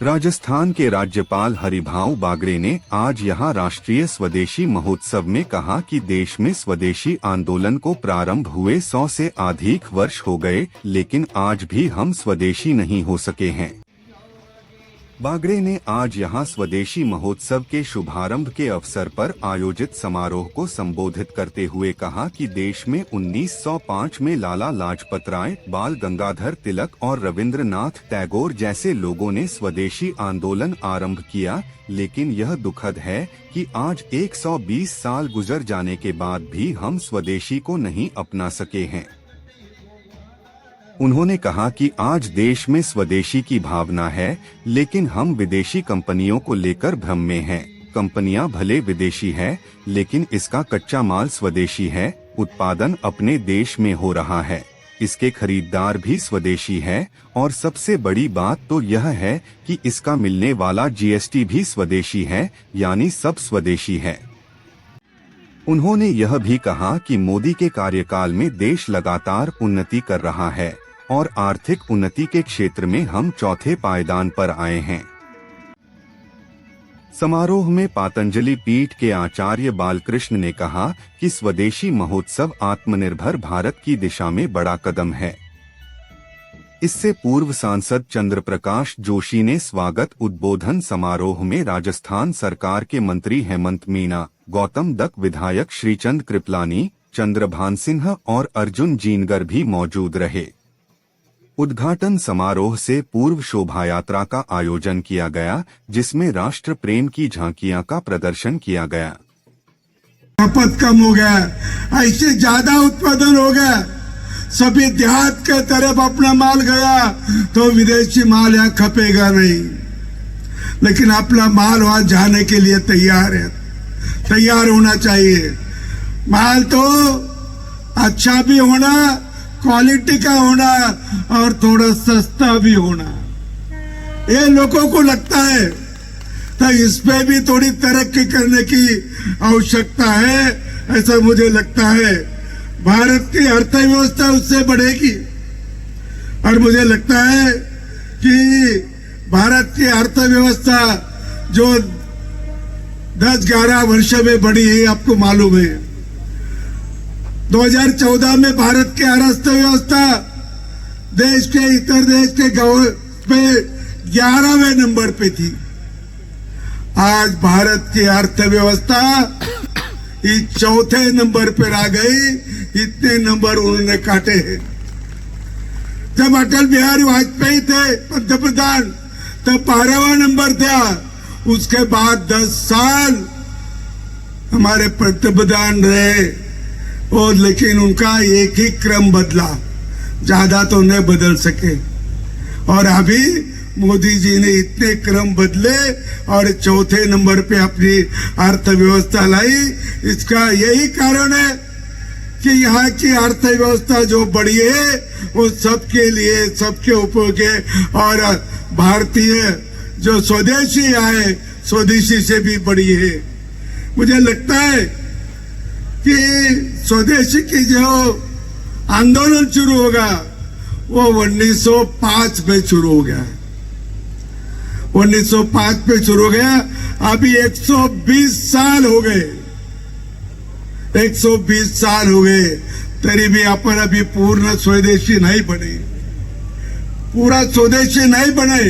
राजस्थान के राज्यपाल हरिभाऊ बागड़े ने आज यहां राष्ट्रीय स्वदेशी महोत्सव में कहा कि देश में स्वदेशी आंदोलन को प्रारंभ हुए 100 से अधिक वर्ष हो गए, लेकिन आज भी हम स्वदेशी नहीं हो सके हैं। बागड़े ने आज यहां स्वदेशी महोत्सव के शुभारंभ के अवसर पर आयोजित समारोह को संबोधित करते हुए कहा कि देश में 1905 में लाला लाजपत राय, बाल गंगाधर तिलक और रविंद्रनाथ टैगोर जैसे लोगों ने स्वदेशी आंदोलन आरंभ किया, लेकिन यह दुखद है कि आज 120 साल गुजर जाने के बाद भी हम स्वदेशी को नहीं अपना सके हैं। उन्होंने कहा कि आज देश में स्वदेशी की भावना है, लेकिन हम विदेशी कंपनियों को लेकर भ्रम में हैं। कंपनियां भले विदेशी है, लेकिन इसका कच्चा माल स्वदेशी है, उत्पादन अपने देश में हो रहा है, इसके खरीदार भी स्वदेशी है और सबसे बड़ी बात तो यह है कि इसका मिलने वाला जीएसटी भी स्वदेशी है, यानी सब स्वदेशी है। उन्होंने यह भी कहा कि मोदी के कार्यकाल में देश लगातार उन्नति कर रहा है और आर्थिक उन्नति के क्षेत्र में हम चौथे पायदान पर आए हैं। समारोह में पातंजलि पीठ के आचार्य बालकृष्ण ने कहा कि स्वदेशी महोत्सव आत्मनिर्भर भारत की दिशा में बड़ा कदम है। इससे पूर्व सांसद चंद्र प्रकाश जोशी ने स्वागत उद्बोधन समारोह में राजस्थान सरकार के मंत्री हेमंत मीना, गौतम दक, विधायक श्रीचंद कृपलानी, चंद्रभान सिंह और अर्जुन जीनगर भी मौजूद रहे। उद्घाटन समारोह से पूर्व शोभा यात्रा का आयोजन किया गया, जिसमें राष्ट्र प्रेम की झांकियां का प्रदर्शन किया गया। खपत कम हो गया, ऐसे ज्यादा उत्पादन हो गया, सभी देहात के तरफ अपना माल गया तो विदेशी माल यहाँ खपेगा नहीं, लेकिन अपना माल वहां जाने के लिए तैयार है, तैयार होना चाहिए। माल तो अच्छा भी होना, क्वालिटी का होना और थोड़ा सस्ता भी होना, ये लोगों को लगता है, तो इस पे भी थोड़ी तरक्की करने की आवश्यकता है, ऐसा मुझे लगता है। भारत की अर्थव्यवस्था उससे बढ़ेगी और मुझे लगता है कि भारत की अर्थव्यवस्था जो 10-11 वर्षों में बढ़ी है, आपको मालूम है। 2014 में भारत की अर्थव्यवस्था देश के इतर देश के पे 11वें नंबर पे थी। आज भारत की अर्थव्यवस्था इस चौथे नंबर पर आ गई, इतने नंबर उन्होंने काटे हैं। जब अटल बिहारी वाजपेयी थे पंतप्रधान, तब 12वां नंबर था। उसके बाद 10 साल हमारे पंतप्रधान रहे और लेकिन उनका एक ही क्रम बदला, ज्यादा तो नहीं बदल सके। और अभी मोदी जी ने इतने क्रम बदले और चौथे नंबर पे अपनी अर्थव्यवस्था लाई। इसका यही कारण है कि यहाँ की अर्थव्यवस्था जो बढ़ी है वो सबके लिए, सबके उपयोग है। और भारतीय जो स्वदेशी आए, स्वदेशी से भी बढ़ी है। मुझे लगता है कि स्वदेशी की जो आंदोलन शुरू होगा वो 1905 में शुरू हो गया। 1905 में शुरू हो गया, अभी 120 साल हो गए। 120 साल हो गए, तरी भी अपन अभी पूर्ण स्वदेशी नहीं बने, पूरा स्वदेशी नहीं बने,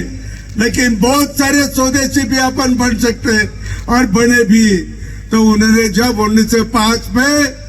लेकिन बहुत सारे स्वदेशी भी अपन बन सकते हैं और बने भी। तो उन्होंने जब 1905 में